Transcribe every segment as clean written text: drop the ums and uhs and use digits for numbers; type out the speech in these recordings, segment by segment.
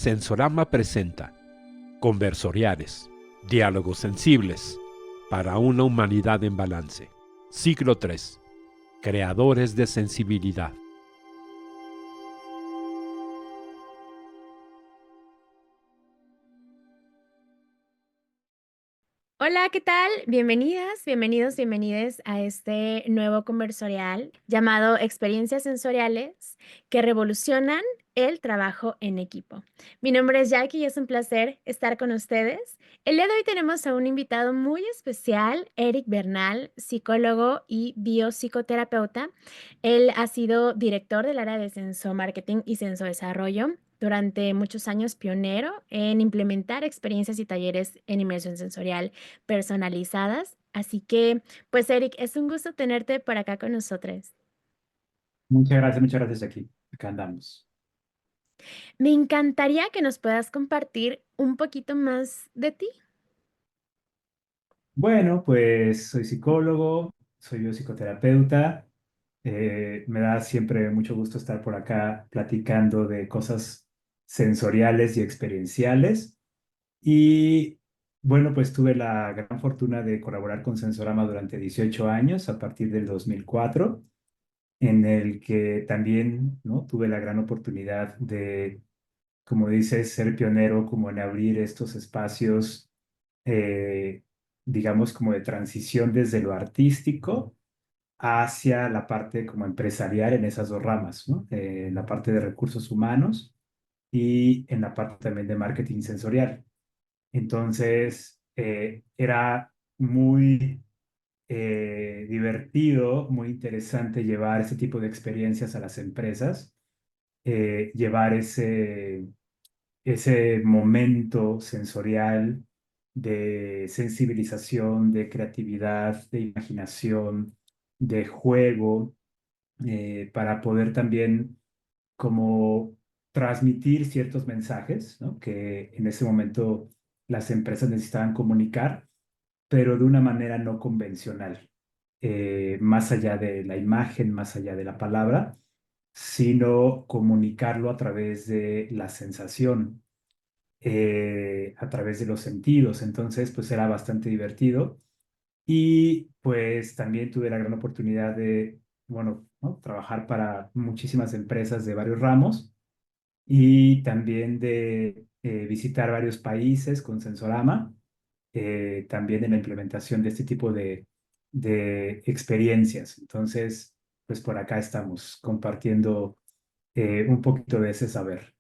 Sensorama presenta Conversoriales, diálogos sensibles para una humanidad en balance. Siglo III. Creadores de sensibilidad. Hola, ¿qué tal? Bienvenidas, bienvenidos, bienvenides a este nuevo conversorial llamado Experiencias Sensoriales que revolucionan el trabajo en equipo. Mi nombre es Jackie y es un placer estar con ustedes. El día de hoy tenemos a un invitado muy especial, Eric Bernal, psicólogo y biopsicoterapeuta. Él ha sido director del área de sensomarketing y sensodesarrollo. Durante muchos años pionero en implementar experiencias y talleres en inmersión sensorial personalizadas. Así que, pues, Eric, es un gusto tenerte por acá con nosotros. Muchas gracias aquí. Acá andamos. Me encantaría que nos puedas compartir un poquito más de ti. Bueno, pues soy psicólogo, soy biopsicoterapeuta. Me da siempre mucho gusto estar por acá platicando de cosas sensoriales y experienciales. Y bueno, pues tuve la gran fortuna de colaborar con Sensorama durante 18 años, a partir del 2004, en el que también, ¿no? Tuve la gran oportunidad de, como dices, ser pionero como en abrir estos espacios, eh, digamos, como de transición desde lo artístico hacia la parte como empresarial en esas dos ramas, ¿no? En la parte de recursos humanos y en la parte también de marketing sensorial. Entonces, era muy divertido, muy interesante llevar ese tipo de experiencias a las empresas, llevar ese momento sensorial de sensibilización, de creatividad, de imaginación, de juego, para poder también como transmitir ciertos mensajes, ¿no? Que en ese momento las empresas necesitaban comunicar, pero de una manera no convencional, más allá de la imagen, más allá de la palabra, sino comunicarlo a través de la sensación, a través de los sentidos. Entonces, pues era bastante divertido. Y pues también tuve la gran oportunidad de, bueno, ¿no? Trabajar para muchísimas empresas de varios ramos y también de visitar varios países con Sensorama, también en la implementación de este tipo de experiencias. Entonces, pues por acá estamos compartiendo un poquito de ese saber.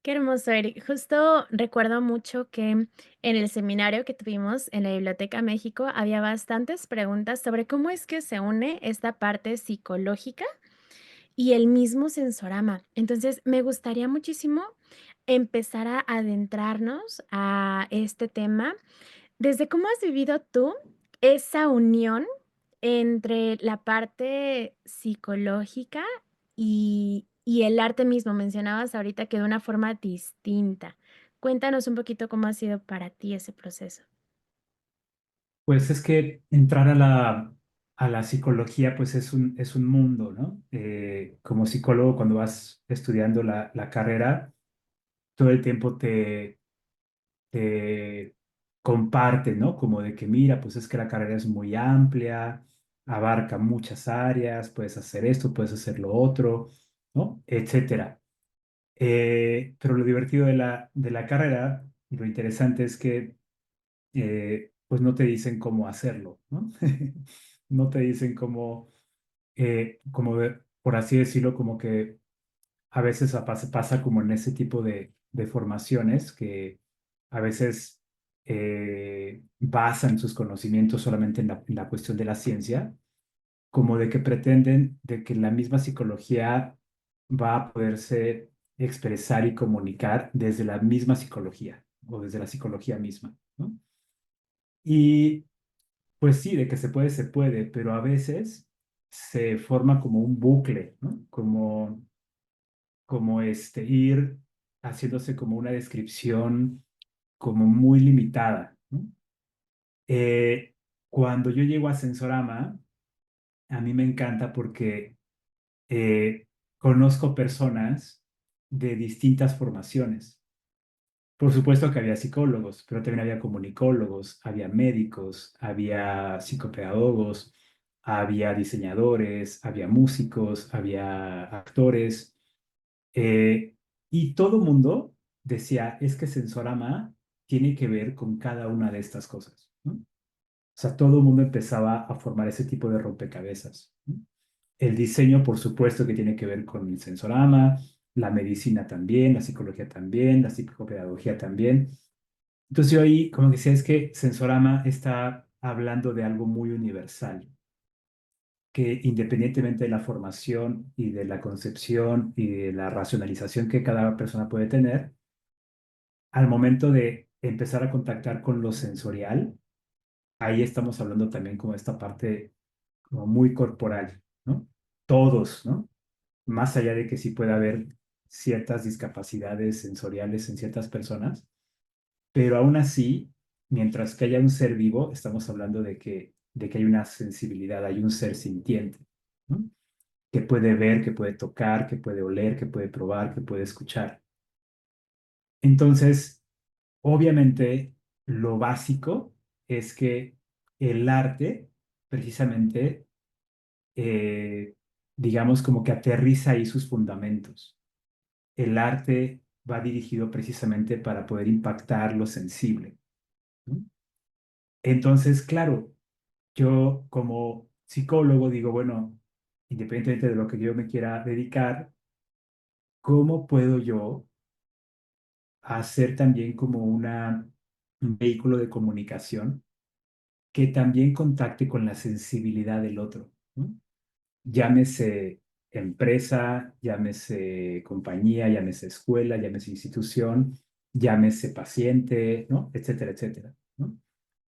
Qué hermoso, Eric. Justo recuerdo mucho que en el seminario que tuvimos en la Biblioteca México había bastantes preguntas sobre cómo es que se une esta parte psicológica y el mismo sensorama. Entonces, me gustaría muchísimo empezar a adentrarnos a este tema. ¿Desde cómo has vivido tú esa unión entre la parte psicológica y el arte mismo? Mencionabas ahorita que de una forma distinta. Cuéntanos un poquito cómo ha sido para ti ese proceso. Pues es que entrar a la psicología, pues es un mundo, ¿no? Como psicólogo, cuando vas estudiando la carrera, todo el tiempo te comparte, ¿no? Como de que, mira, pues es que la carrera es muy amplia, abarca muchas áreas, puedes hacer esto, puedes hacer lo otro, ¿no? Etcétera. Pero lo divertido de la carrera y lo interesante es que, pues no te dicen cómo hacerlo, ¿no? No te dicen cómo, por así decirlo, como que a veces pasa como en ese tipo de formaciones que a veces basan sus conocimientos solamente en la cuestión de la ciencia, como de que pretenden de que la misma psicología va a poderse expresar y comunicar desde la misma psicología o desde la psicología misma, ¿no? Y pues sí, de que se puede, pero a veces se forma como un bucle, ¿no? Como ir haciéndose como una descripción como muy limitada, ¿no? Eh, Cuando yo llego a Sensorama, a mí me encanta porque eh, conozco personas de distintas formaciones. Por supuesto que había psicólogos, pero también había comunicólogos, había médicos, había psicopedagogos, había diseñadores, había músicos, había actores, eh, y todo mundo decía, es que Sensorama tiene que ver con cada una de estas cosas, ¿no? O sea, todo el mundo empezaba a formar ese tipo de rompecabezas, ¿no? El diseño, por supuesto, que tiene que ver con el Sensorama, la medicina también, la psicología también, la psicopedagogía también. Entonces yo ahí como que decía, es que Sensorama está hablando de algo muy universal, que independientemente de la formación y de la concepción y de la racionalización que cada persona puede tener, al momento de empezar a contactar con lo sensorial, ahí estamos hablando también como esta parte como muy corporal, ¿no? Todos, ¿no? Más allá de que sí pueda haber ciertas discapacidades sensoriales en ciertas personas, pero aún así, mientras que haya un ser vivo, estamos hablando de que hay una sensibilidad, hay un ser sintiente, ¿no? Que puede ver, que puede tocar, que puede oler, que puede probar, que puede escuchar. Entonces, obviamente, lo básico es que el arte, precisamente, eh, digamos, como que aterriza ahí sus fundamentos. El arte va dirigido precisamente para poder impactar lo sensible, ¿no? Entonces, claro, yo como psicólogo digo, bueno, independientemente de lo que yo me quiera dedicar, ¿cómo puedo yo hacer también como un vehículo de comunicación que también contacte con la sensibilidad del otro, ¿no? Llámese empresa, llámese compañía, llámese escuela, llámese institución, llámese paciente, ¿no? Etcétera, etcétera, ¿no?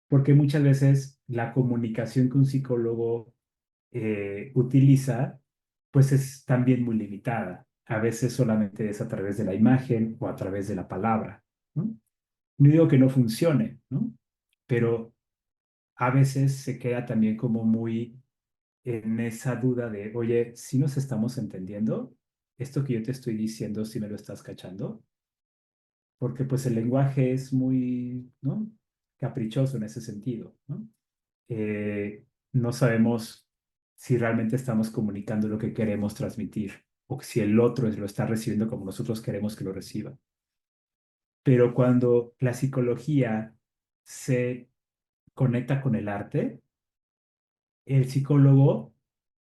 Porque muchas veces la comunicación que un psicólogo utiliza, pues es también muy limitada. A veces solamente es a través de la imagen o a través de la palabra, ¿no? No digo que no funcione, ¿no? Pero a veces se queda también como muy en esa duda de, oye, si nos estamos entendiendo, esto que yo te estoy diciendo, si me lo estás cachando, porque pues el lenguaje es muy, ¿no? Caprichoso en ese sentido, ¿no? No sabemos si realmente estamos comunicando lo que queremos transmitir o si el otro lo está recibiendo como nosotros queremos que lo reciba. Pero cuando la psicología se conecta con el arte, el psicólogo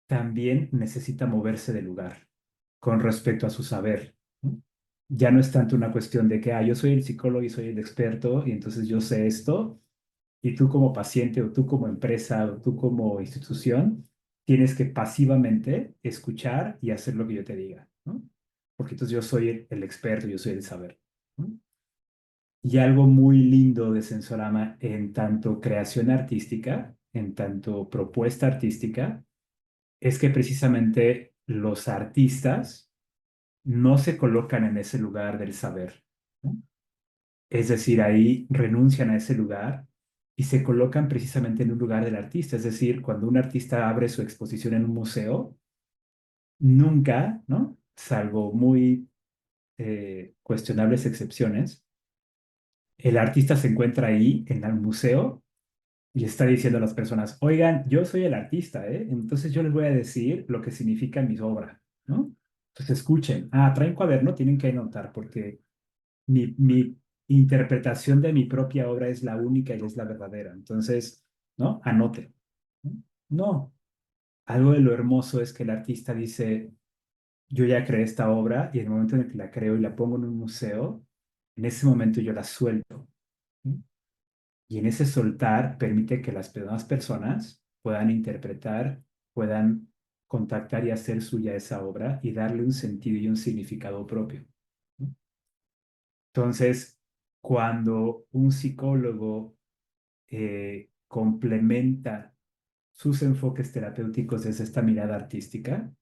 también necesita moverse del lugar con respecto a su saber, ¿no? Ya no es tanto una cuestión de que, yo soy el psicólogo y soy el experto y entonces yo sé esto y tú como paciente o tú como empresa o tú como institución tienes que pasivamente escuchar y hacer lo que yo te diga, ¿no? Porque entonces yo soy el experto, yo soy el saber, ¿no? Y algo muy lindo de Sensorama en tanto creación artística, en tanto propuesta artística, es que precisamente los artistas no se colocan en ese lugar del saber, ¿no? Es decir, ahí renuncian a ese lugar y se colocan precisamente en un lugar del artista. Es decir, cuando un artista abre su exposición en un museo, nunca, ¿no? Salvo muy cuestionables excepciones, el artista se encuentra ahí en el museo y está diciendo a las personas, oigan, yo soy el artista, ¿eh? Entonces yo les voy a decir lo que significa mi obra, ¿no? Entonces escuchen, traen cuaderno, tienen que anotar porque mi interpretación de mi propia obra es la única y es la verdadera. Entonces, ¿no? Anoten, ¿no? No, algo de lo hermoso es que el artista dice, yo ya creé esta obra y en el momento en el que la creo y la pongo en un museo, en ese momento yo la suelto, ¿no? Y en ese soltar permite que las demás personas puedan interpretar, puedan contactar y hacer suya esa obra y darle un sentido y un significado propio, ¿no? Entonces, cuando un psicólogo complementa sus enfoques terapéuticos desde esta mirada artística,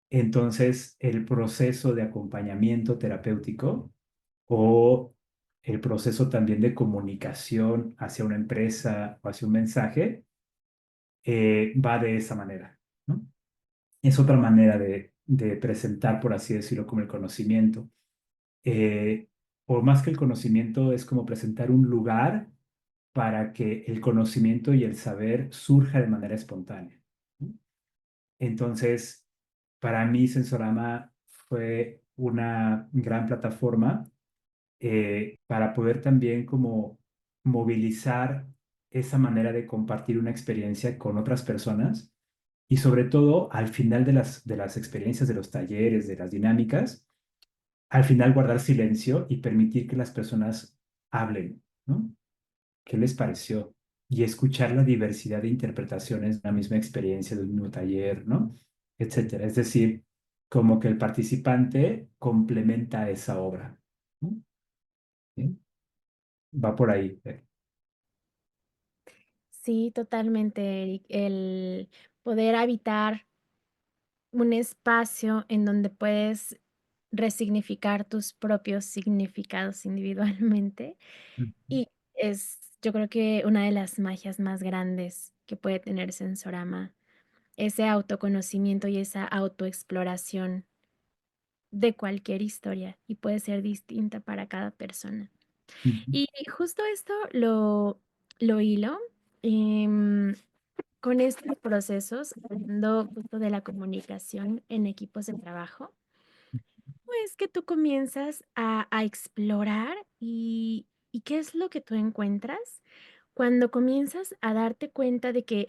entonces el proceso de acompañamiento terapéutico o el proceso también de comunicación hacia una empresa o hacia un mensaje va de esa manera, ¿no? Es otra manera de presentar, por así decirlo, como el conocimiento. Eh, o más que el conocimiento, es como presentar un lugar para que el conocimiento y el saber surja de manera espontánea, ¿no? Entonces, para mí, Sensorama fue una gran plataforma para poder también como movilizar esa manera de compartir una experiencia con otras personas y sobre todo al final de las experiencias, de los talleres, de las dinámicas, al final guardar silencio y permitir que las personas hablen, ¿no? ¿Qué les pareció? Y escuchar la diversidad de interpretaciones de la misma experiencia, del mismo taller, ¿no? Etcétera. Es decir, como que el participante complementa esa obra, ¿no? ¿Sí? Va por ahí. Sí, totalmente, Eric. El poder habitar un espacio en donde puedes resignificar tus propios significados individualmente y es, yo creo que una de las magias más grandes que puede tener Sensorama, ese autoconocimiento y esa autoexploración de cualquier historia y puede ser distinta para cada persona. Ujú. Y justo esto lo hilo em, con estos procesos, hablando justo de la comunicación en equipos de trabajo, pues que tú comienzas a explorar y qué es lo que tú encuentras cuando comienzas a darte cuenta de que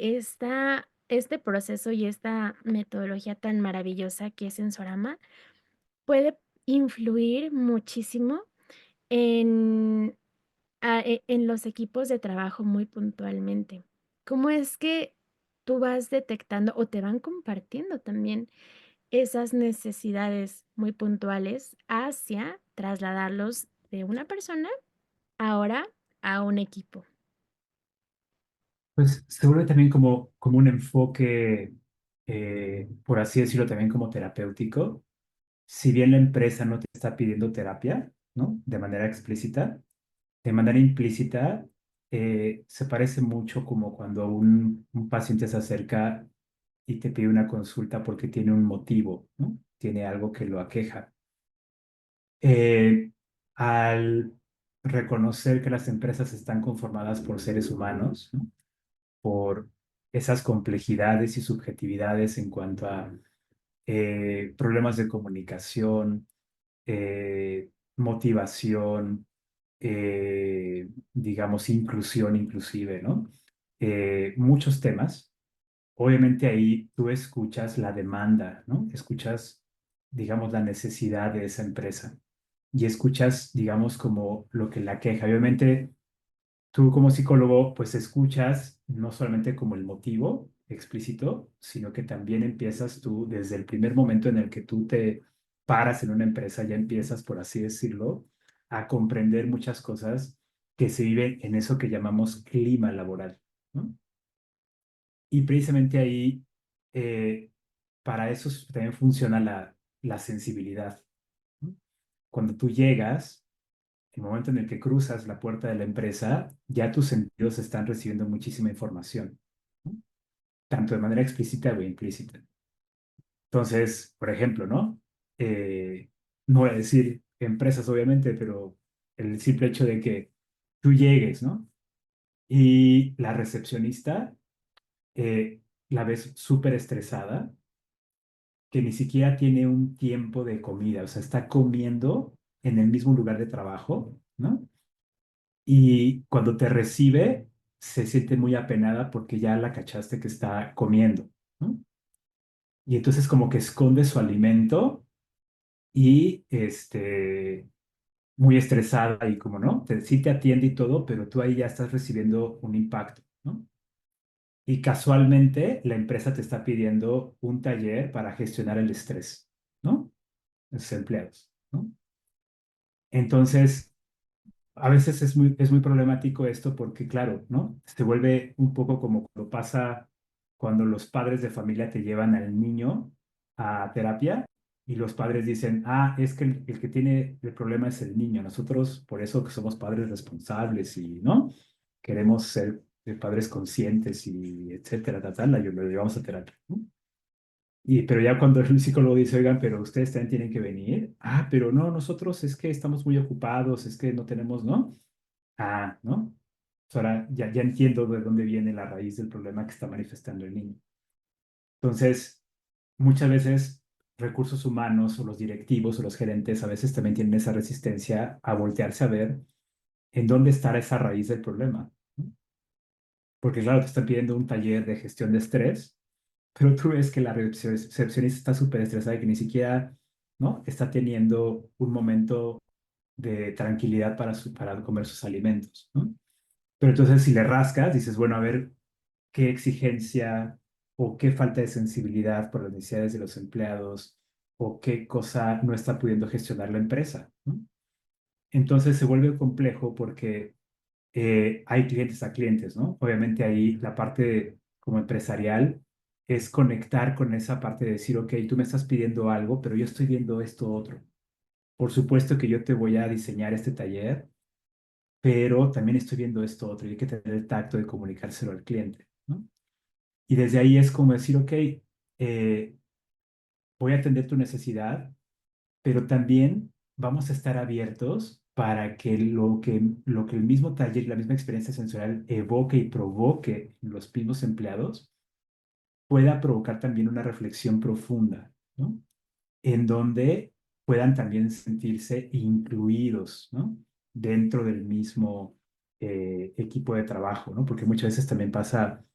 este proceso y esta metodología tan maravillosa que es Sensorama puede influir muchísimo en, en los equipos de trabajo muy puntualmente. ¿Cómo es que tú vas detectando o te van compartiendo también esas necesidades muy puntuales hacia trasladarlos de una persona ahora a un equipo? Pues se vuelve también como, como un enfoque, por así decirlo, también como terapéutico. Si bien la empresa no te está pidiendo terapia, ¿no? De manera explícita, de manera implícita, se parece mucho como cuando un paciente se acerca y te pide una consulta porque tiene un motivo, ¿no? Tiene algo que lo aqueja. Eh, Al reconocer que las empresas están conformadas por seres humanos, ¿no? Por esas complejidades y subjetividades en cuanto a problemas de comunicación, motivación, digamos, inclusión inclusive, ¿no? Muchos temas. Obviamente ahí tú escuchas la demanda, ¿no? Escuchas, digamos, la necesidad de esa empresa y escuchas, digamos, como lo que la queja. Obviamente tú como psicólogo, pues escuchas no solamente como el motivo explícito, sino que también empiezas tú desde el primer momento en el que tú te paras en una empresa, ya empiezas, por así decirlo, a comprender muchas cosas que se viven en eso que llamamos clima laboral, ¿no? Y precisamente ahí, eh, para eso también funciona la sensibilidad, ¿no? Cuando tú llegas, el momento en el que cruzas la puerta de la empresa, ya tus sentidos están recibiendo muchísima información, ¿no? Tanto de manera explícita o implícita. Entonces, por ejemplo, ¿no? Eh, no voy a decir empresas, obviamente, pero el simple hecho de que tú llegues, ¿no? Y la recepcionista la ves súper estresada, que ni siquiera tiene un tiempo de comida, o sea, está comiendo en el mismo lugar de trabajo, ¿no? Y cuando te recibe, se siente muy apenada porque ya la cachaste que está comiendo, ¿no? Y entonces como que esconde su alimento y muy estresada y como no, sí te atiende y todo, pero tú ahí ya estás recibiendo un impacto, ¿no? Y casualmente la empresa te está pidiendo un taller para gestionar el estrés, ¿no? De sus empleados, ¿no? Entonces, a veces es muy problemático esto porque, claro, ¿no? Se vuelve un poco como cuando pasa cuando los padres de familia te llevan al niño a terapia y los padres dicen, ah, es que el que tiene el problema es el niño. Nosotros, por eso que somos padres responsables y, ¿no? Queremos ser padres conscientes y etcétera, tal, tal, lo llevamos a terapia, ¿no? Pero ya cuando el psicólogo dice, oigan, pero ustedes también tienen que venir. Ah, pero no, nosotros es que estamos muy ocupados, es que no tenemos, ¿no? Ah, ¿no? Pues ahora ya entiendo de dónde viene la raíz del problema que está manifestando el niño. Entonces, muchas veces recursos humanos o los directivos o los gerentes a veces también tienen esa resistencia a voltearse a ver en dónde está esa raíz del problema, ¿no? Porque claro, te están pidiendo un taller de gestión de estrés, pero tú ves que la recepcionista está súper estresada y que ni siquiera, ¿no? Está teniendo un momento de tranquilidad para comer sus alimentos, ¿no? Pero entonces si le rascas, dices, bueno, a ver, qué exigencia o qué falta de sensibilidad por las necesidades de los empleados o qué cosa no está pudiendo gestionar la empresa, ¿no? Entonces se vuelve complejo porque hay clientes a clientes, ¿no? Obviamente ahí la parte como empresarial es conectar con esa parte de decir, ok, tú me estás pidiendo algo, pero yo estoy viendo esto otro. Por supuesto que yo te voy a diseñar este taller, pero también estoy viendo esto otro y hay que tener el tacto de comunicárselo al cliente, ¿no? Y desde ahí es como decir, ok, voy a atender tu necesidad, pero también vamos a estar abiertos para que lo que el mismo taller, la misma experiencia sensorial evoque y provoque en los mismos empleados, pueda provocar también una reflexión profunda, ¿no? En donde puedan también sentirse incluidos, ¿no? Dentro del mismo equipo de trabajo, ¿no? Porque muchas veces también pasa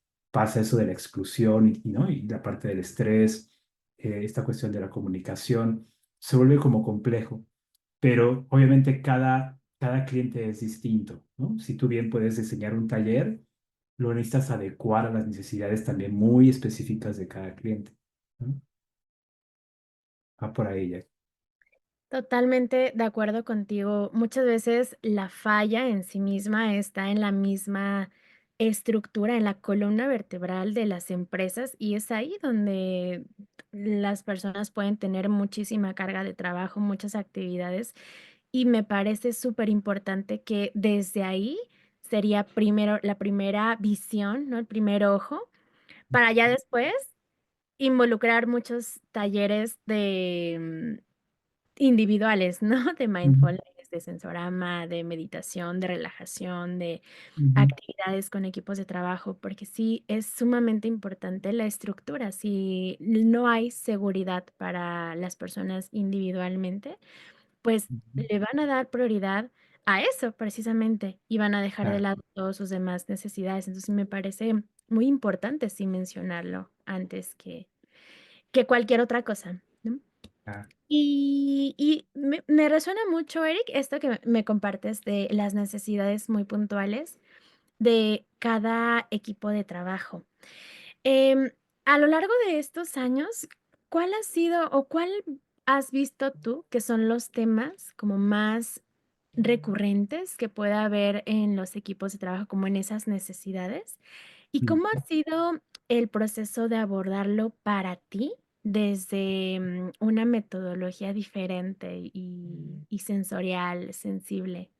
eso de la exclusión ¿no? Y la parte del estrés, esta cuestión de la comunicación, se vuelve como complejo, pero obviamente cada cliente es distinto, ¿no? Si tú bien puedes diseñar un taller, lo necesitas adecuar a las necesidades también muy específicas de cada cliente, ¿no? Va por ahí, Jack. Totalmente de acuerdo contigo. Muchas veces la falla en sí misma está en la misma estructura, en la columna vertebral de las empresas, y es ahí donde las personas pueden tener muchísima carga de trabajo, muchas actividades, y me parece súper importante que desde ahí sería primero la primera visión, ¿no? El primer ojo, para ya después involucrar muchos talleres de individuales, ¿no? De Ujú, mindfulness, de sensorama, de meditación, de relajación, de ujú, actividades con equipos de trabajo, porque sí es sumamente importante la estructura. Si no hay seguridad para las personas individualmente, pues ujú. le van a dar prioridad a eso precisamente y van a dejar de Claro, lado todas sus demás necesidades. Entonces me parece muy importante sí mencionarlo antes que cualquier otra cosa, ¿no? claro. Y me resuena mucho, Eric, esto que me compartes de las necesidades muy puntuales de cada equipo de trabajo. Em, a lo largo de estos años, ¿cuál ha sido o cuál has visto tú que son los temas como más recurrentes que pueda haber en los equipos de trabajo, como en esas necesidades? ¿Y cómo ha Mm. sido el proceso de abordarlo para ti desde una metodología diferente y sensorial, sensible?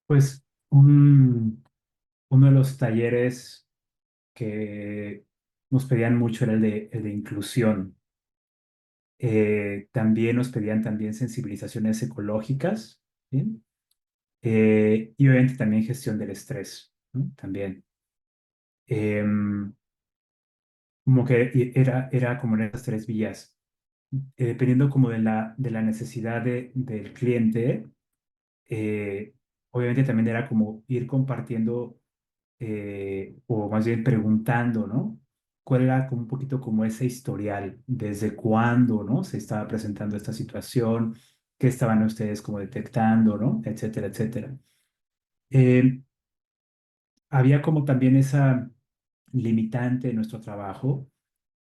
Pues uno de los talleres que nos pedían mucho era el de inclusión. También nos pedían también sensibilizaciones ecológicas, ¿sí? Y obviamente también gestión del estrés, ¿no? También. Em, Como que era como en esas tres vías. Dependiendo como de la necesidad del cliente, eh, obviamente también era como ir compartiendo o más bien preguntando, ¿no? ¿Cuál era como un poquito como ese historial? ¿Desde cuándo, ¿no? Se estaba presentando esta situación, qué estaban ustedes como detectando, ¿no? Etcétera, etcétera. Eh, Había como también esa limitante en nuestro trabajo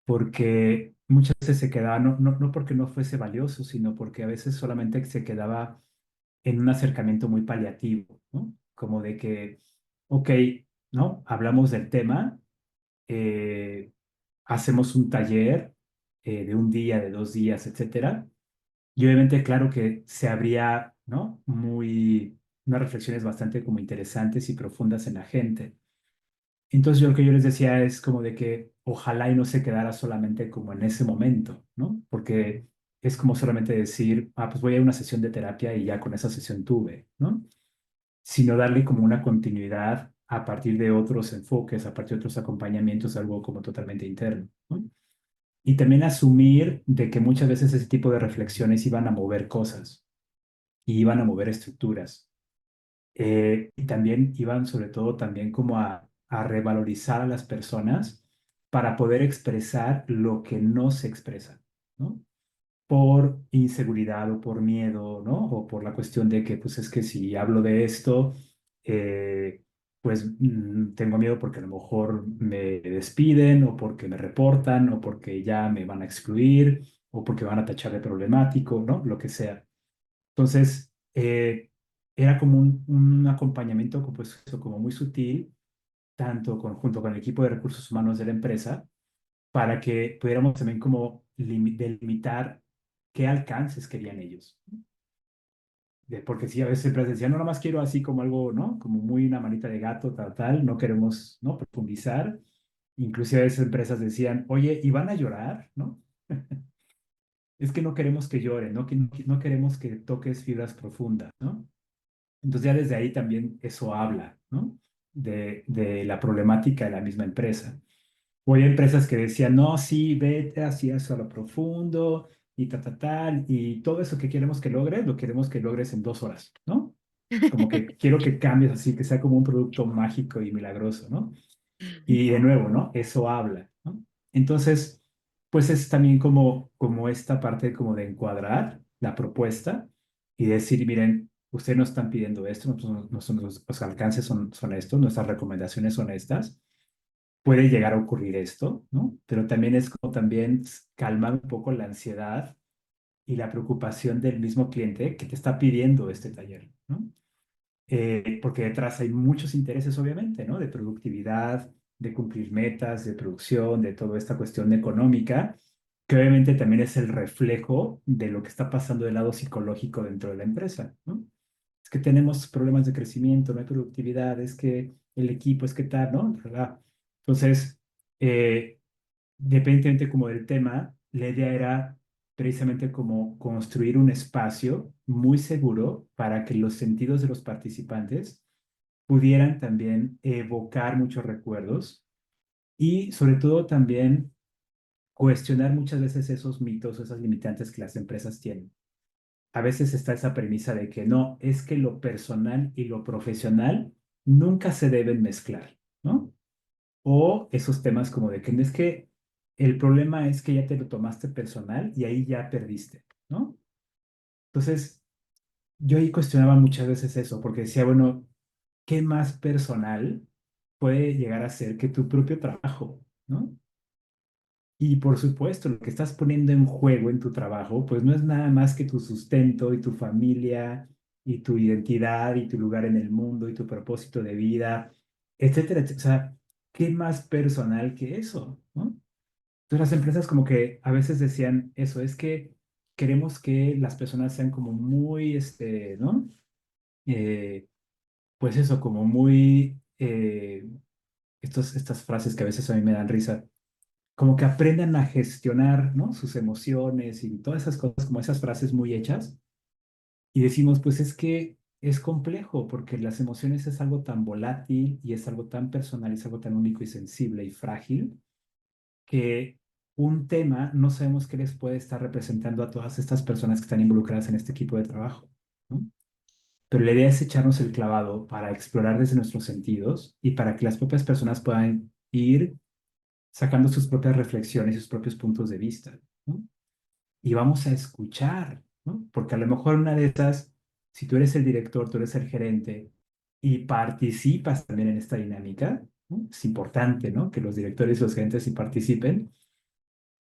porque muchas veces se quedaba, no porque no fuese valioso, sino porque a veces solamente se quedaba en un acercamiento muy paliativo, ¿no? Como de que, ok, ¿no? Hablamos del tema, eh, hacemos un taller de un día, de 2 días, etcétera. Y obviamente, claro que se habría, ¿no? Unas reflexiones bastante como interesantes y profundas en la gente. Entonces yo lo que yo les decía es como de que ojalá y no se quedara solamente como en ese momento, ¿no? Porque es como solamente decir, ah, pues voy a una sesión de terapia y ya con esa sesión tuve, ¿no? Sino darle como una continuidad a partir de otros enfoques, a partir de otros acompañamientos, algo como totalmente interno, ¿no? Y también asumir de que muchas veces ese tipo de reflexiones iban a mover cosas y iban a mover estructuras. Y también iban sobre todo también como a revalorizar a las personas para poder expresar lo que no se expresa, ¿no? Por inseguridad o por miedo, ¿no? O por la cuestión de que, pues es que si hablo de esto, eh, pues tengo miedo porque a lo mejor me despiden o porque me reportan o porque ya me van a excluir o porque van a tachar de problemático, ¿no? Lo que sea. Entonces, era como un acompañamiento pues, como muy sutil, tanto junto con el equipo de recursos humanos de la empresa, para que pudiéramos también como delimitar qué alcances querían ellos. Porque sí, a veces empresas decían, no, nada más quiero así como algo, ¿no? Como muy una manita de gato, tal, tal, no queremos, ¿no? Profundizar. Inclusive a veces empresas decían, oye, ¿y van a llorar? ¿No? Es que no queremos que lloren, ¿no? Que no queremos que toques fibras profundas, ¿no? Entonces ya desde ahí también eso habla, ¿no? De la problemática de la misma empresa. O hay empresas que decían, no, sí, vete así eso a lo profundo y tal, y todo eso que queremos que logres, lo queremos que logres en 2 horas, ¿no? Como que quiero que cambies así, que sea como un producto mágico y milagroso, ¿no? Y de nuevo, ¿no? Eso habla, ¿no? Entonces, pues es también como esta parte como de encuadrar la propuesta y decir, miren, ustedes nos están pidiendo esto, los alcances son estos, nuestras recomendaciones son estas, puede llegar a ocurrir esto, ¿no? Pero también es como también calmar un poco la ansiedad y la preocupación del mismo cliente que te está pidiendo este taller, ¿no? Porque detrás hay muchos intereses, obviamente, ¿no? De productividad, de cumplir metas, de producción, de toda esta cuestión económica, que obviamente también es el reflejo de lo que está pasando del lado psicológico dentro de la empresa, ¿no? Es que tenemos problemas de crecimiento, no hay productividad, es que el equipo, es que tal, ¿no? ¿Verdad? Entonces, eh, dependientemente como del tema, la idea era precisamente como construir un espacio muy seguro para que los sentidos de los participantes pudieran también evocar muchos recuerdos y sobre todo también cuestionar muchas veces esos mitos, esas limitantes que las empresas tienen. A veces está esa premisa de que no, es que lo personal y lo profesional nunca se deben mezclar, ¿no? O esos temas como de que no es que el problema es que ya te lo tomaste personal y ahí ya perdiste, ¿no? Entonces, yo ahí cuestionaba muchas veces eso, porque decía, bueno, ¿qué más personal puede llegar a ser que tu propio trabajo, ¿no? Y por supuesto, lo que estás poniendo en juego en tu trabajo, pues no es nada más que tu sustento y tu familia y tu identidad y tu lugar en el mundo y tu propósito de vida, etcétera, etcétera. O sea, ¿qué más personal que eso, ¿no? Entonces las empresas como que a veces decían eso, es que queremos que las personas sean como muy, ¿no? Eh, pues eso, como muy, estas frases que a veces a mí me dan risa, como que aprendan a gestionar, ¿no? Sus emociones y todas esas cosas, como esas frases muy hechas. Y decimos, pues es que es complejo porque las emociones es algo tan volátil y es algo tan personal, es algo tan único y sensible y frágil que un tema no sabemos qué les puede estar representando a todas estas personas que están involucradas en este equipo de trabajo, ¿no? Pero la idea es echarnos el clavado para explorar desde nuestros sentidos y para que las propias personas puedan ir sacando sus propias reflexiones y sus propios puntos de vista, ¿no? Y vamos a escuchar, ¿no? Porque a lo mejor una de esas, si tú eres el director, tú eres el gerente y participas también en esta dinámica, ¿no? Es importante, ¿no? Que los directores y los gerentes sí participen,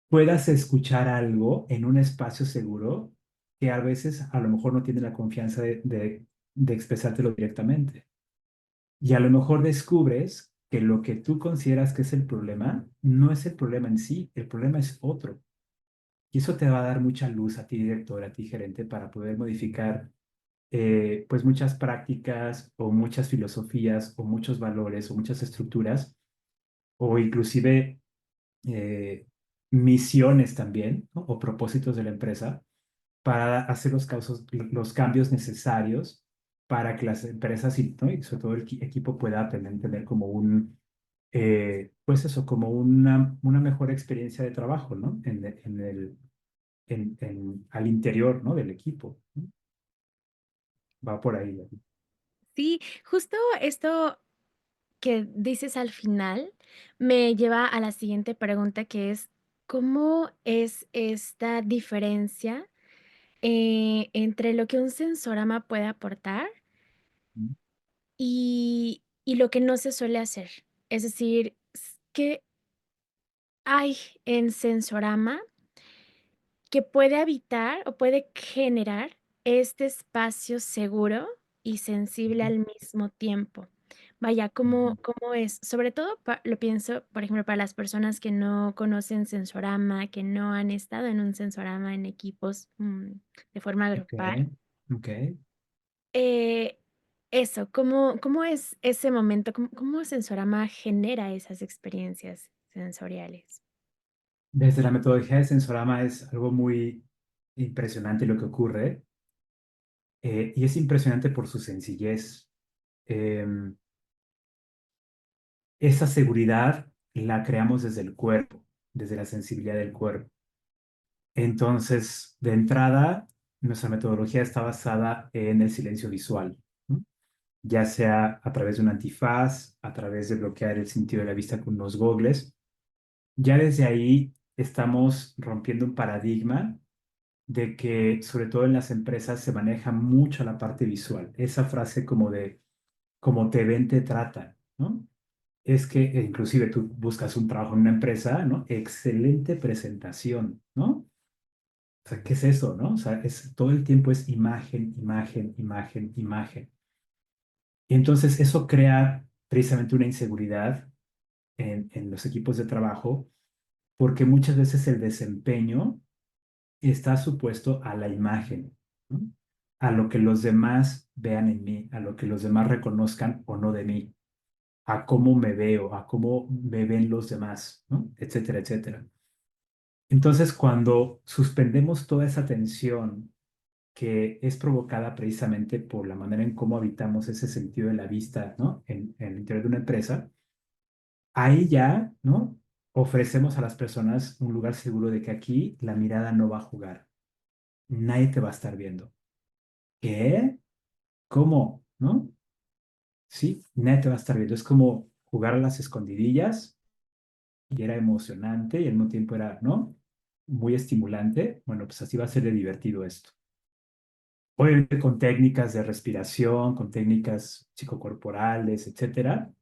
puedas escuchar algo en un espacio seguro que a veces a lo mejor no tiene la confianza de expresártelo directamente. Y a lo mejor descubres que lo que tú consideras que es el problema no es el problema en sí, el problema es otro. Y eso te va a dar mucha luz a ti, director, a ti, gerente, para poder modificar pues muchas prácticas o muchas filosofías o muchos valores o muchas estructuras o inclusive eh, misiones también, ¿no? O propósitos de la empresa para hacer los cambios necesarios para que las empresas ¿no? Y sobre todo el equipo pueda tener como pues eso, como una mejor experiencia de trabajo, ¿no? Al interior, ¿no? Del equipo, ¿no? Va por ahí. Sí, justo esto que dices al final me lleva a la siguiente pregunta, que es, ¿cómo es esta diferencia entre lo que un sensorama puede aportar y lo que no se suele hacer? Es decir, ¿qué hay en sensorama que puede habitar o puede generar este espacio seguro y sensible al mismo tiempo? Vaya, Ujú. ¿cómo es? Sobre todo lo pienso, por ejemplo, para las personas que no conocen Sensorama, que no han estado en un Sensorama en equipos de forma Ok, grupal. ok. Eh, Eso, ¿cómo es ese momento? ¿Cómo Sensorama genera esas experiencias sensoriales? Desde la metodología de Sensorama es algo muy impresionante lo que ocurre, y es impresionante por su sencillez. Em, Esa seguridad la creamos desde el cuerpo, desde la sensibilidad del cuerpo. Entonces, de entrada, nuestra metodología está basada en el silencio visual, ¿no? Ya sea a través de un antifaz, a través de bloquear el sentido de la vista con unos gogles. Ya desde ahí estamos rompiendo un paradigma de que, sobre todo en las empresas, se maneja mucho la parte visual. Esa frase como de, como te ven, te tratan, ¿no? Es que inclusive tú buscas un trabajo en una empresa, ¿no? Excelente presentación, ¿no? O sea, ¿qué es eso, no? O sea, todo el tiempo es imagen, imagen, imagen, imagen. Y entonces eso crea precisamente una inseguridad en los equipos de trabajo, porque muchas veces el desempeño está supuesto a la imagen, ¿no? A lo que los demás vean en mí, a lo que los demás reconozcan o no de mí, a cómo me veo, a cómo me ven los demás, ¿no? Etcétera, etcétera. Entonces, cuando suspendemos toda esa tensión que es provocada precisamente por la manera en cómo habitamos ese sentido de la vista, ¿no? En el interior de una empresa, ahí ya, ¿no? Ofrecemos a las personas un lugar seguro de que aquí la mirada no va a jugar. Nadie te va a estar viendo. ¿Qué? ¿Cómo? ¿No? Sí, nadie te va a estar viendo. Es como jugar a las escondidillas y era emocionante y al mismo tiempo era, ¿no? Muy estimulante. Bueno, pues así va a ser de divertido esto. Obviamente con técnicas de respiración, con técnicas psicocorporales, etcétera,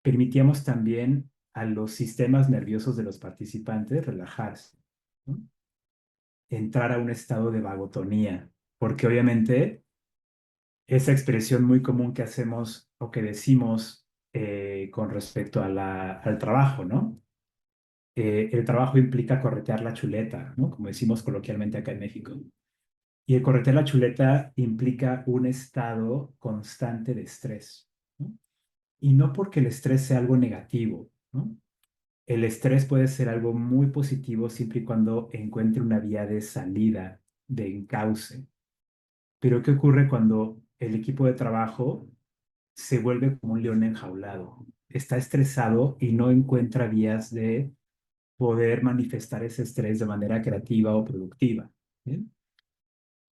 permitíamos también a los sistemas nerviosos de los participantes relajarse, ¿no? Entrar a un estado de vagotonía, porque obviamente esa expresión muy común que hacemos o que decimos con respecto a al trabajo, ¿no? El trabajo implica corretear la chuleta, ¿no? Como decimos coloquialmente acá en México. Y el corretear la chuleta implica un estado constante de estrés, ¿no? Y no porque el estrés sea algo negativo, ¿no? El estrés puede ser algo muy positivo siempre y cuando encuentre una vía de salida, de encauce. Pero ¿qué ocurre cuando el equipo de trabajo se vuelve como un león enjaulado? Está estresado y no encuentra vías de poder manifestar ese estrés de manera creativa o productiva. ¿Bien?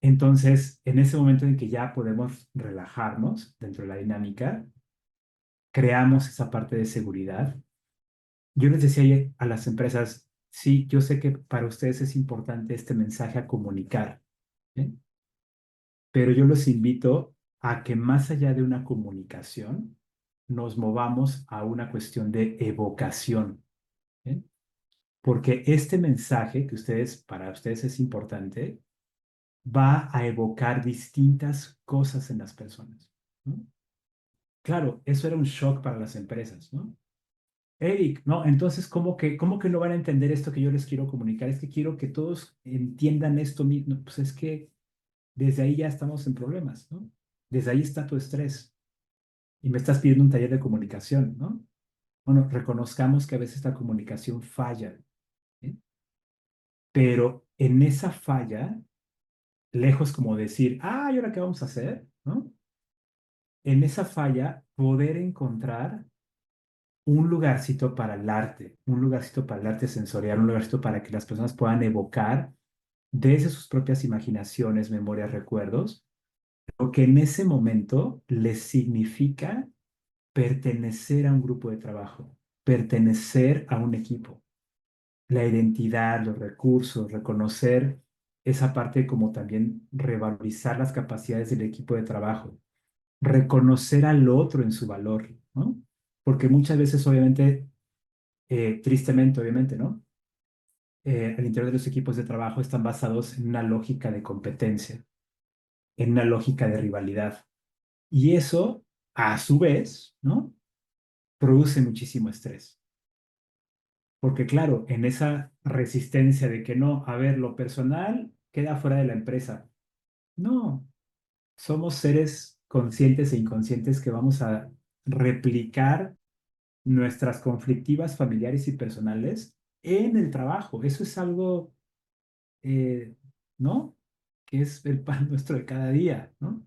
Entonces, en ese momento en que ya podemos relajarnos dentro de la dinámica, creamos esa parte de seguridad. Yo les decía ayer a las empresas, sí, yo sé que para ustedes es importante este mensaje a comunicar, ¿eh? Pero yo los invito a que más allá de una comunicación, nos movamos a una cuestión de evocación, ¿eh? Porque este mensaje que para ustedes es importante, va a evocar distintas cosas en las personas, ¿no? Claro, eso era un shock para las empresas, ¿no? Eric, ¿no? Entonces, ¿cómo que no van a entender esto que yo les quiero comunicar? Es que quiero que todos entiendan esto mismo. Pues es que desde ahí ya estamos en problemas, ¿no? Desde ahí está tu estrés y me estás pidiendo un taller de comunicación, ¿no? Bueno, reconozcamos que a veces la comunicación falla, ¿sí? Pero en esa falla, lejos como decir, ¿y ahora qué vamos a hacer? ¿No? En esa falla, poder encontrar un lugarcito para el arte, un lugarcito para el arte sensorial, un lugarcito para que las personas puedan evocar desde sus propias imaginaciones, memorias, recuerdos, lo que en ese momento les significa pertenecer a un grupo de trabajo, pertenecer a un equipo. La identidad, los recursos, reconocer esa parte como también revalorizar las capacidades del equipo de trabajo, reconocer al otro en su valor, ¿no? Porque muchas veces, obviamente, tristemente, obviamente, ¿no? Al interior de los equipos de trabajo están basados en una lógica de competencia, en una lógica de rivalidad. Y eso, a su vez, ¿no? Produce muchísimo estrés. Porque claro, en esa resistencia de que no, a ver, lo personal queda fuera de la empresa. No, somos seres conscientes e inconscientes que vamos a replicar nuestras conflictivas familiares y personales en el trabajo. Eso es algo, eh, ¿no? Que es el pan nuestro de cada día, ¿no?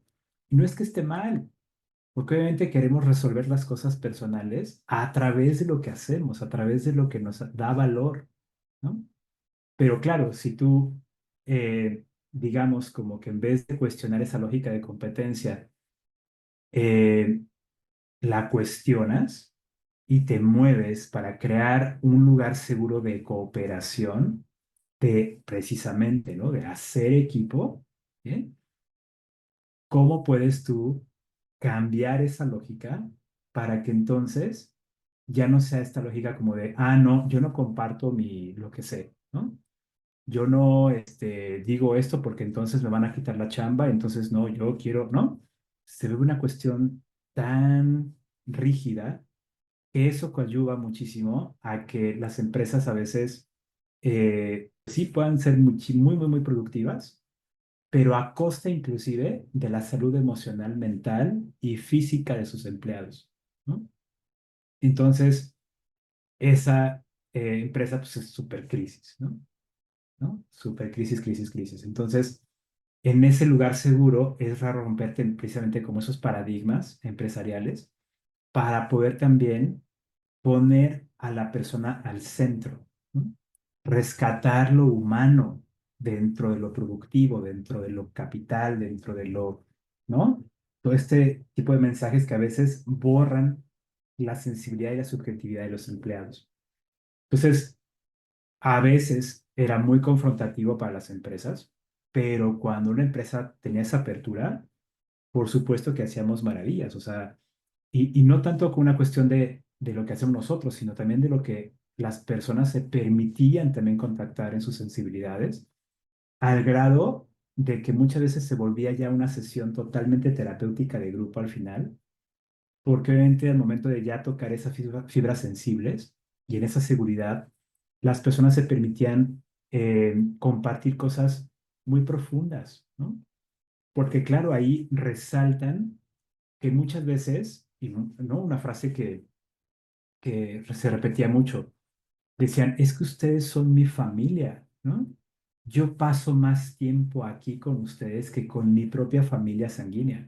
Y no es que esté mal, porque obviamente queremos resolver las cosas personales a través de lo que hacemos, a través de lo que nos da valor, ¿no? Pero claro, si tú, digamos, como que en vez de cuestionar esa lógica de competencia, eh, la cuestionas y te mueves para crear un lugar seguro de cooperación, de precisamente, ¿no? De hacer equipo, ¿bien? ¿Cómo puedes tú cambiar esa lógica para que entonces ya no sea esta lógica como de, no, yo no comparto lo que sé, ¿no? Yo no, digo esto porque entonces me van a quitar la chamba, entonces no, yo quiero, ¿no? Se ve una cuestión tan rígida que eso coadyuva muchísimo a que las empresas a veces sí puedan ser muy productivas, pero a costa inclusive de la salud emocional, mental y física de sus empleados, ¿no? Entonces, esa empresa pues es súper crisis, ¿no? ¿No? Súper crisis. Entonces, en ese lugar seguro es raro romperte precisamente como esos paradigmas empresariales para poder también poner a la persona al centro, ¿no? Rescatar lo humano dentro de lo productivo, dentro de lo capital, dentro de lo, ¿no? Todo este tipo de mensajes que a veces borran la sensibilidad y la subjetividad de los empleados. Entonces, a veces era muy confrontativo para las empresas, pero cuando una empresa tenía esa apertura, por supuesto que hacíamos maravillas, o sea, y no tanto con una cuestión de lo que hacemos nosotros, sino también de lo que las personas se permitían también contactar en sus sensibilidades, al grado de que muchas veces se volvía ya una sesión totalmente terapéutica de grupo al final, porque obviamente al momento de ya tocar esas fibras sensibles y en esa seguridad, las personas se permitían compartir cosas muy profundas, ¿no? Porque claro, ahí resaltan que muchas veces, y no una frase que se repetía mucho, decían, es que ustedes son mi familia, ¿no? Yo paso más tiempo aquí con ustedes que con mi propia familia sanguínea.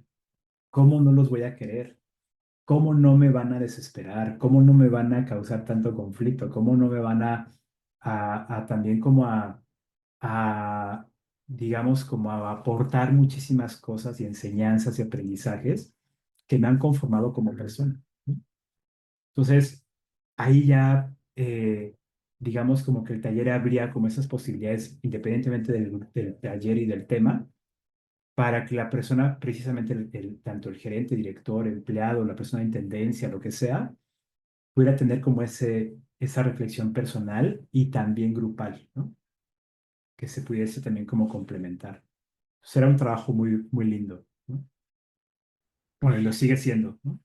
¿Cómo no los voy a querer? ¿Cómo no me van a desesperar? ¿Cómo no me van a causar tanto conflicto? ¿Cómo no me van a también como a, digamos, como a aportar muchísimas cosas y enseñanzas y aprendizajes que me han conformado como persona, ¿no? Entonces, ahí ya, digamos, como que el taller abría como esas posibilidades, independientemente del taller y del tema, para que la persona, precisamente tanto el gerente, director, empleado, la persona de intendencia, lo que sea, pudiera tener como esa reflexión personal y también grupal, ¿no? Que se pudiese también como complementar. Será un trabajo muy lindo, ¿no? Bueno, y lo sigue siendo, ¿no?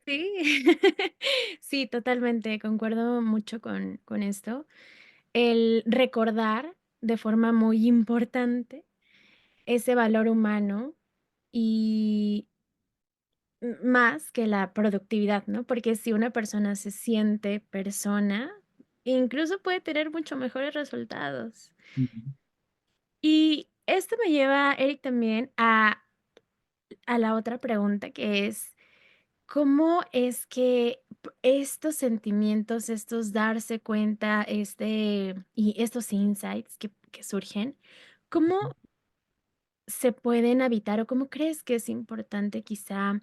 Sí, sí, totalmente, concuerdo mucho con esto. El recordar de forma muy importante ese valor humano y más que la productividad, ¿no? Porque si una persona se siente persona, incluso puede tener mucho mejores resultados. Ujú. Y esto me lleva, Eric, también a la otra pregunta, que es, ¿cómo es que estos sentimientos, estos darse cuenta, y estos insights que surgen, cómo se pueden habitar o cómo crees que es importante quizá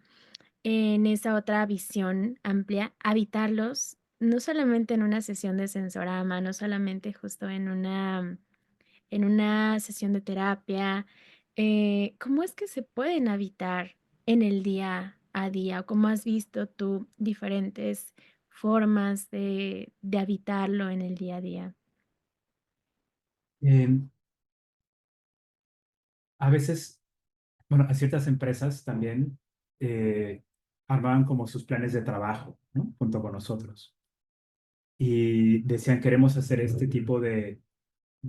en esa otra visión amplia, habitarlos, no solamente en una sesión de sensorama, no solamente justo en una sesión de terapia, ¿cómo es que se pueden habitar en el día a día? ¿O cómo has visto tú diferentes formas de habitarlo en el día a día? Em, a veces, bueno, a ciertas empresas también armaban como sus planes de trabajo, ¿no? Junto con nosotros. Y decían, queremos hacer este tipo de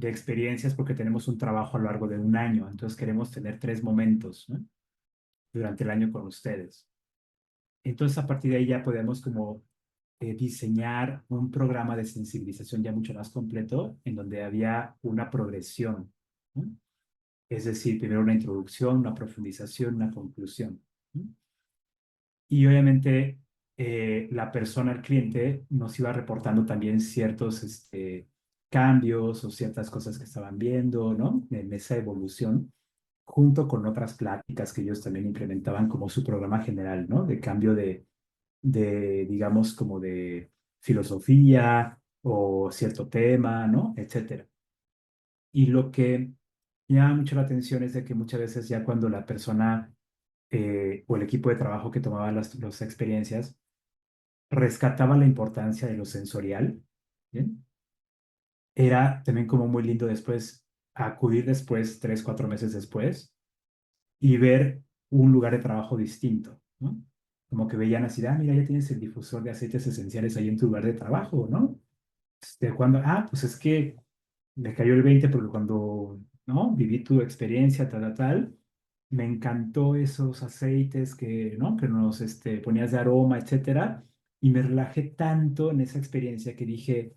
experiencias porque tenemos un trabajo a lo largo de un año. Entonces queremos tener 3 momentos, ¿no? Durante el año con ustedes. Entonces a partir de ahí ya podemos como diseñar un programa de sensibilización ya mucho más completo en donde había una progresión, ¿no? Es decir, primero una introducción, una profundización, una conclusión, ¿no? Y obviamente la persona, el cliente, nos iba reportando también ciertos cambios o ciertas cosas que estaban viendo, ¿no? En esa evolución, junto con otras pláticas que ellos también implementaban como su programa general, ¿no? De cambio digamos, como de filosofía o cierto tema, ¿no? Etcétera. Y lo que me llama mucho la atención es de que muchas veces ya cuando la persona o el equipo de trabajo que tomaba las experiencias rescataba la importancia de lo sensorial, ¿bien? Era también como muy lindo después acudir después, 3, 4 meses después, y ver un lugar de trabajo distinto, ¿no? Como que veían así, ah, mira, ya tienes el difusor de aceites esenciales ahí en tu lugar de trabajo, ¿no? Cuando, pues es que me cayó el 20 porque cuando, ¿no? Viví tu experiencia, tal, tal, tal, me encantó esos aceites que, ¿no? Que nos ponías de aroma, etcétera, y me relajé tanto en esa experiencia que dije,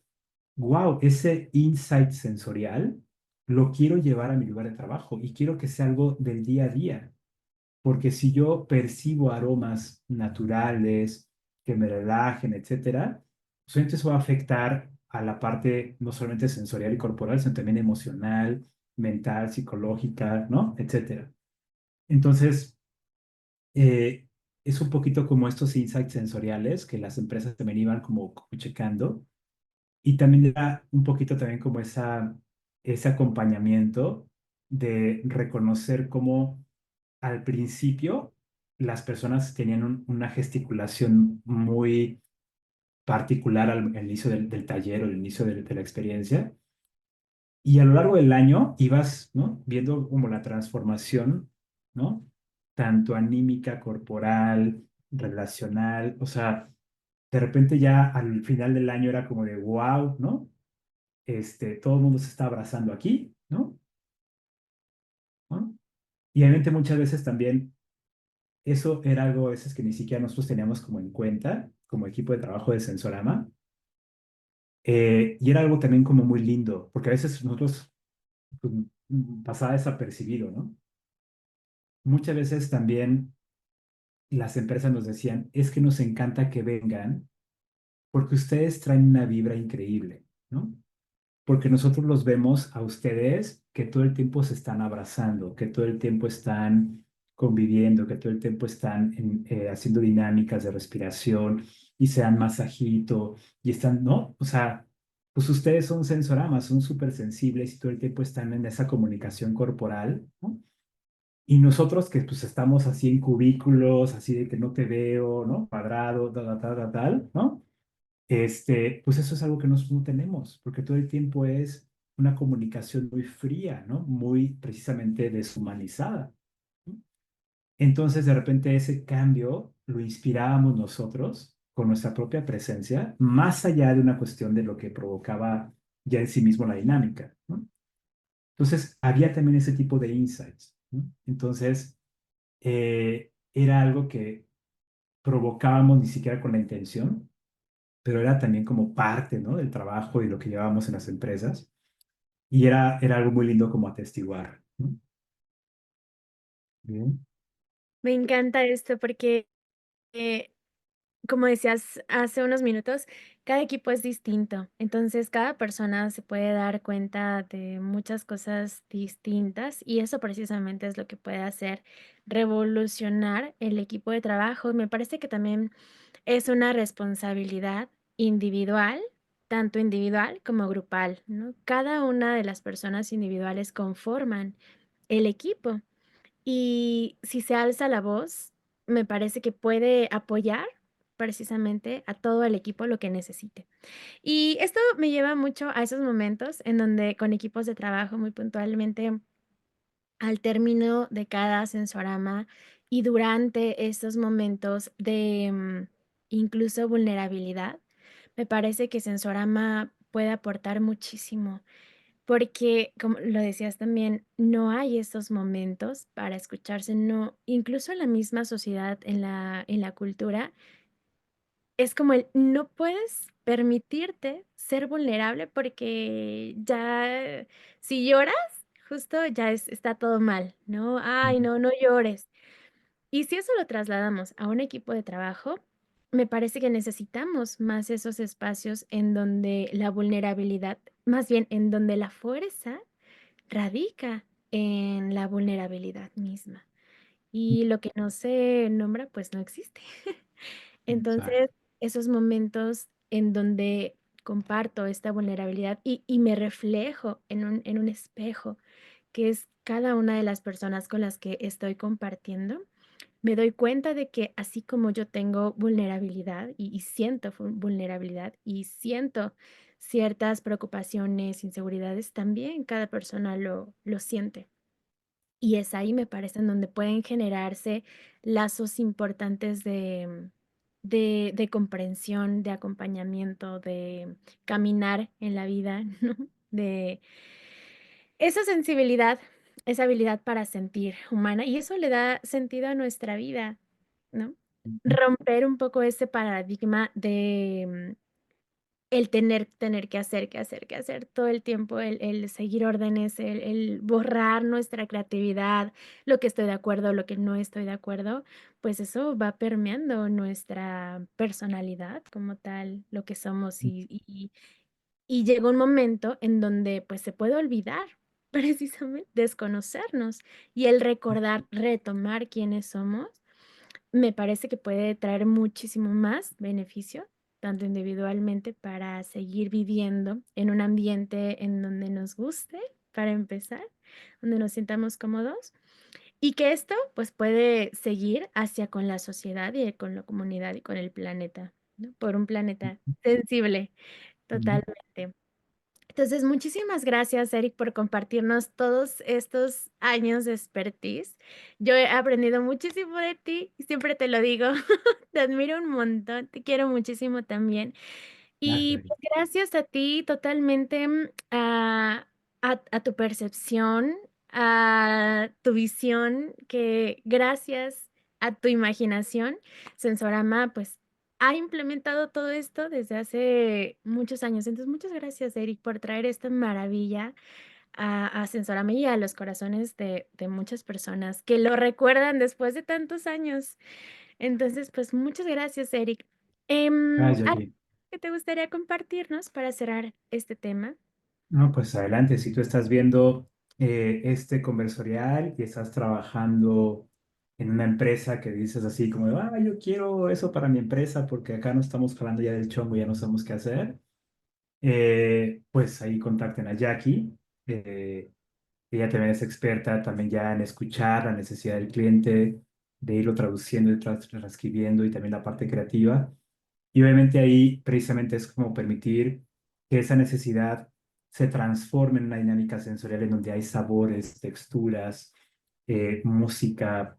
wow, ese insight sensorial lo quiero llevar a mi lugar de trabajo y quiero que sea algo del día a día, porque si yo percibo aromas naturales que me relajen, etcétera, pues entonces eso va a afectar a la parte no solamente sensorial y corporal, sino también emocional, mental, psicológica, ¿no? Etcétera. Entonces, eh, es un poquito como estos insights sensoriales que las empresas también iban como checando y también era un poquito también como ese acompañamiento de reconocer cómo al principio las personas tenían una gesticulación muy particular al inicio del taller o al inicio de la experiencia. Y a lo largo del año ibas, ¿no? Viendo como la transformación, ¿no? Tanto anímica, corporal, relacional, o sea, de repente ya al final del año era como de wow, ¿no? Todo el mundo se está abrazando aquí, ¿no? ¿No? Y obviamente muchas veces también eso era algo a veces que ni siquiera nosotros teníamos como en cuenta, como equipo de trabajo de Sensorama, y era algo también como muy lindo, porque a veces nosotros pues, pasaba desapercibido, ¿no? Muchas veces también las empresas nos decían, es que nos encanta que vengan porque ustedes traen una vibra increíble, ¿no? Porque nosotros los vemos a ustedes que todo el tiempo se están abrazando, que todo el tiempo están conviviendo, que todo el tiempo están haciendo dinámicas de respiración y se dan masajito y están, ¿no? O sea, pues ustedes son sensoramas, son súper sensibles y todo el tiempo están en esa comunicación corporal, ¿no? Y nosotros que pues estamos así en cubículos, así de que no te veo, ¿no? Cuadrado, tal, tal, tal, tal, ¿no? Pues eso es algo que nosotros no tenemos, porque todo el tiempo es una comunicación muy fría, ¿no? Muy precisamente deshumanizada, ¿no? Entonces, de repente ese cambio lo inspirábamos nosotros con nuestra propia presencia, más allá de una cuestión de lo que provocaba ya en sí mismo la dinámica, ¿no? Entonces, había también ese tipo de insights, ¿no? Entonces, era algo que provocábamos ni siquiera con la intención, pero era también como parte, ¿no? Del trabajo y lo que llevábamos en las empresas. Y era algo muy lindo como atestiguar, ¿no? Bien. Me encanta esto porque, eh, como decías hace unos minutos, cada equipo es distinto. Entonces, cada persona se puede dar cuenta de muchas cosas distintas y eso precisamente es lo que puede hacer revolucionar el equipo de trabajo. Y me parece que también es una responsabilidad individual, tanto individual como grupal, ¿no? Cada una de las personas individuales conforman el equipo. Y si se alza la voz, me parece que puede apoyar precisamente a todo el equipo lo que necesite. Y esto me lleva mucho a esos momentos en donde con equipos de trabajo muy puntualmente al término de cada sensorama y durante estos momentos de incluso vulnerabilidad, me parece que Sensorama puede aportar muchísimo. Porque, como lo decías también, no hay esos momentos para escucharse, no, incluso en la misma sociedad, en la cultura, es como el no puedes permitirte ser vulnerable porque ya si lloras, justo ya está todo mal, ¿no? Ay, no, no llores. Y si eso lo trasladamos a un equipo de trabajo, me parece que necesitamos más esos espacios en donde la vulnerabilidad, más bien en donde la fuerza radica en la vulnerabilidad misma. Y lo que no se nombra, pues no existe. Exacto. Entonces, esos momentos en donde comparto esta vulnerabilidad y me reflejo en un espejo, que es cada una de las personas con las que estoy compartiendo, me doy cuenta de que así como yo tengo vulnerabilidad y siento vulnerabilidad y siento ciertas preocupaciones, inseguridades, también cada persona lo siente. Y es ahí, me parece, en donde pueden generarse lazos importantes de comprensión, de acompañamiento, de caminar en la vida, ¿no? De esa sensibilidad, esa habilidad para sentir humana, y eso le da sentido a nuestra vida, ¿no? Romper un poco ese paradigma de el tener que hacer todo el tiempo, el seguir órdenes, el borrar nuestra creatividad, lo que estoy de acuerdo, lo que no estoy de acuerdo, pues eso va permeando nuestra personalidad como tal, lo que somos y llega un momento en donde, pues, se puede olvidar, precisamente, desconocernos, y el recordar, retomar quiénes somos, me parece que puede traer muchísimo más beneficio, tanto individualmente para seguir viviendo en un ambiente en donde nos guste, para empezar, donde nos sintamos cómodos, y que esto, pues, puede seguir hacia con la sociedad y con la comunidad y con el planeta, ¿no? Por un planeta sensible, totalmente. Entonces, muchísimas gracias, Eric, por compartirnos todos estos años de expertise. Yo he aprendido muchísimo de ti y siempre te lo digo, te admiro un montón, te quiero muchísimo también. Y Gracias. pues, gracias a ti totalmente, a tu percepción, a tu visión, que gracias a tu imaginación, Sensorama, pues, ha implementado todo esto desde hace muchos años. Entonces, muchas gracias, Eric, por traer esta maravilla a Sensorama y a los corazones de muchas personas que lo recuerdan después de tantos años. Entonces, pues, muchas gracias, Eric. Gracias, ¿Algo Jackie. que te gustaría compartirnos para cerrar este tema? No, pues adelante, si tú estás viendo este conversorial y estás trabajando en una empresa que dices así como, yo quiero eso para mi empresa porque acá no estamos jalando ya del chongo, ya no sabemos qué hacer, pues ahí contacten a Jackie. eh, Ella también es experta también ya en escuchar la necesidad del cliente, de irlo traduciendo y transcribiendo y también la parte creativa. Y obviamente ahí precisamente es como permitir que esa necesidad se transforme en una dinámica sensorial en donde hay sabores, texturas, música,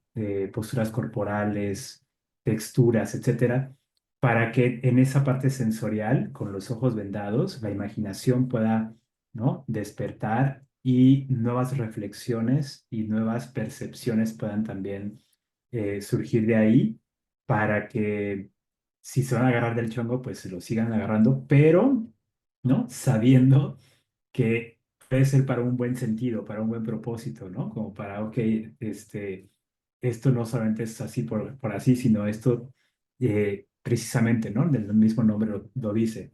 posturas corporales, texturas, etcétera, para que en esa parte sensorial, con los ojos vendados, la imaginación pueda, ¿no? Despertar y nuevas reflexiones y nuevas percepciones puedan también surgir de ahí para que si se van a agarrar del chongo, pues se lo sigan agarrando, pero, ¿no? Sabiendo que puede ser para un buen sentido, para un buen propósito, ¿no? Como para, ok, esto no solamente es así por así, sino esto precisamente, ¿no? El mismo nombre lo dice.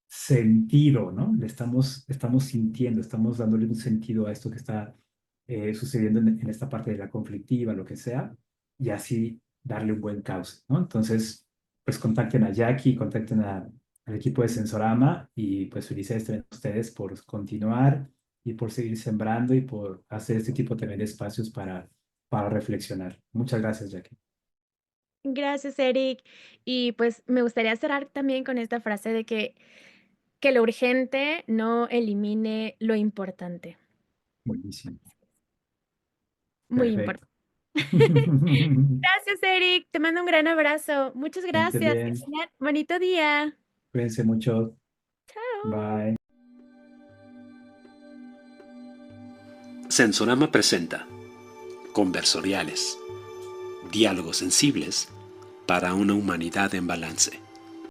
Sentido, ¿no? Estamos sintiendo, estamos dándole un sentido a esto que está sucediendo en esta parte de la conflictiva, lo que sea, y así darle un buen cauce, ¿no? Entonces, pues contacten a Jackie, contacten al equipo de Sensorama y pues felicidades también a ustedes por continuar y por seguir sembrando y por hacer este tipo también de espacios para reflexionar. Muchas gracias, Jackie. Gracias, Eric. Y pues me gustaría cerrar también con esta frase de que lo urgente no elimine lo importante. Buenísimo. Muy Perfecto. importante. Gracias, Eric. Te mando un gran abrazo. Muchas Gente gracias. Que bien. tengan bonito día. Cuídense mucho. Chao. Bye. Sensorama presenta Conversoriales, diálogos sensibles para una humanidad en balance.